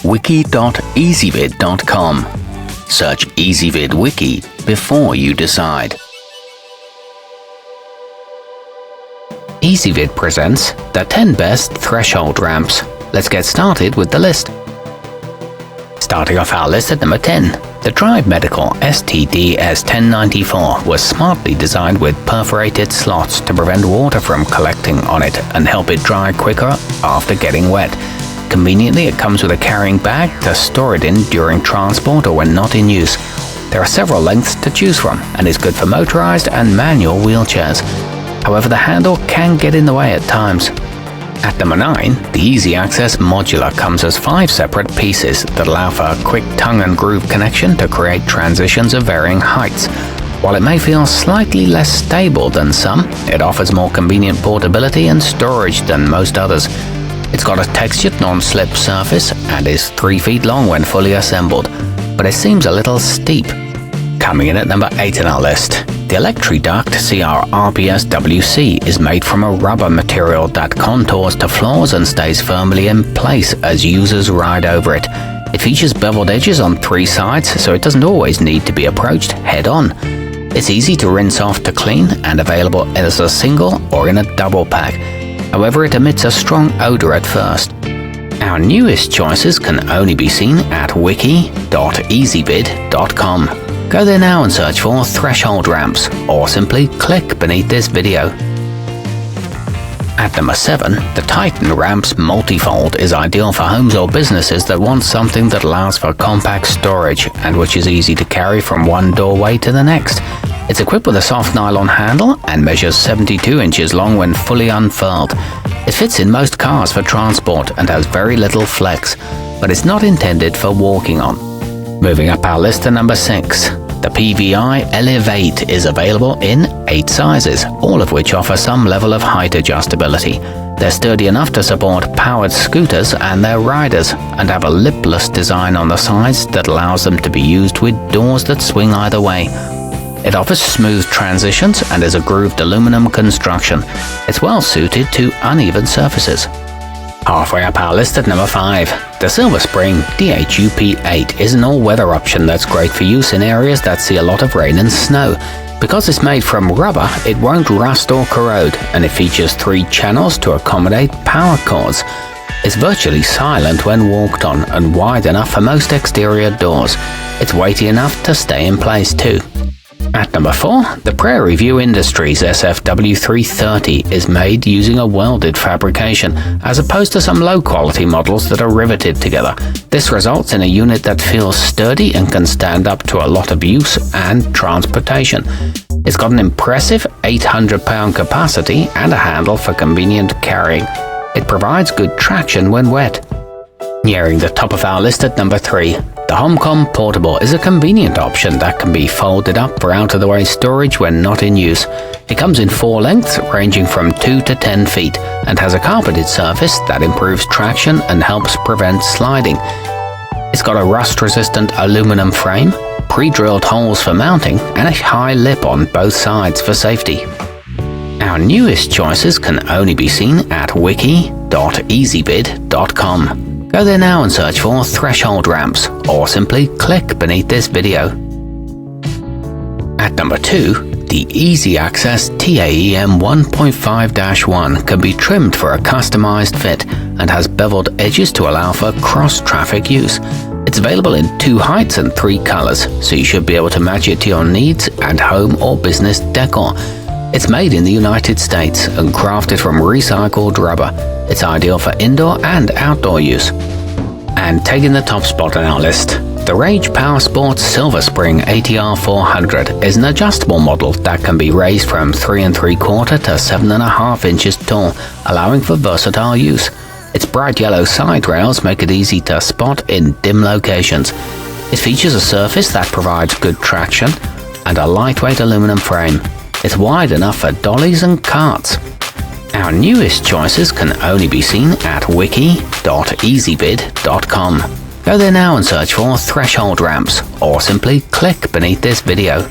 www.wiki.ezvid.com. Search Ezvid Wiki before you decide. Ezvid presents the 10 best threshold ramps. Let's get started with the list. Starting off our list at number 10, the Drive Medical STD-S1094 was smartly designed with perforated slots to prevent water from collecting on it and help it dry quicker after getting wet. Conveniently, it comes with a carrying bag to store it in during transport or when not in use. There are several lengths to choose from and is good for motorized and manual wheelchairs. However, the handle can get in the way at times. At number 9, the Easy Access Modular comes as 5 separate pieces that allow for a quick tongue and groove connection to create transitions of varying heights. While it may feel slightly less stable than some, it offers more convenient portability and storage than most others. It's got a textured non-slip surface and is 3 feet long when fully assembled, but it seems a little steep. Coming in at number 8 in our list, the electriduct cr-rps-wc is made from a rubber material that contours to floors and stays firmly in place as users ride over it. It features beveled edges on 3 sides, so it doesn't always need to be approached head-on. It's easy to rinse off to clean and available as a single or in a double pack. However, it emits a strong odor at first. Our newest choices can only be seen at wiki.ezvid.com. Go there now and search for threshold ramps, or simply click beneath this video. At number 7, the Titan Ramps Multifold is ideal for homes or businesses that want something that allows for compact storage and which is easy to carry from one doorway to the next. It's equipped with a soft nylon handle and measures 72 inches long when fully unfurled. It fits in most cars for transport and has very little flex, but it's not intended for walking on. Moving up our list to number 6, the PVI Elevate is available in 8 sizes, all of which offer some level of height adjustability. They're sturdy enough to support powered scooters and their riders, and have a lipless design on the sides that allows them to be used with doors that swing either way. It offers smooth transitions and is a grooved aluminum construction. It's well suited to uneven surfaces. Halfway up our list at number 5, the Silver Spring DHUP8 is an all-weather option that's great for use in areas that see a lot of rain and snow. Because it's made from rubber, it won't rust or corrode, and it features 3 channels to accommodate power cords. It's virtually silent when walked on and wide enough for most exterior doors. It's weighty enough to stay in place too. At number 4, the Prairie View Industries SFW330 is made using a welded fabrication, as opposed to some low-quality models that are riveted together. This results in a unit that feels sturdy and can stand up to a lot of use and transportation. It's got an impressive 800-pound capacity and a handle for convenient carrying. It provides good traction when wet. Nearing the top of our list at number 3, the homcom Portable is a convenient option that can be folded up for out-of-the-way storage when not in use. It comes in 4 lengths ranging from 2 to 10 feet and has a carpeted surface that improves traction and helps prevent sliding. It's got a rust-resistant aluminum frame, pre-drilled holes for mounting, and a high lip on both sides for safety. Our newest choices can only be seen at wiki.ezvid.com. Go there now and search for threshold ramps, or simply click beneath this video. At number 2, the Easy Access TAEM 1.5-1 can be trimmed for a customized fit and has beveled edges to allow for cross-traffic use. It's available in 2 heights and 3 colors, so you should be able to match it to your needs and home or business decor. It's made in the United States and crafted from recycled rubber. It's ideal for indoor and outdoor use. And taking the top spot on our list, the Rage Powersports Silver Spring ATR 400 is an adjustable model that can be raised from 3 3/4 to 7.5 inches tall, allowing for versatile use. Its bright yellow side rails make it easy to spot in dim locations. It features a surface that provides good traction and a lightweight aluminum frame. It's wide enough for dollies and carts. Our newest choices can only be seen at wiki.ezvid.com. Go there now and search for threshold ramps, or simply click beneath this video.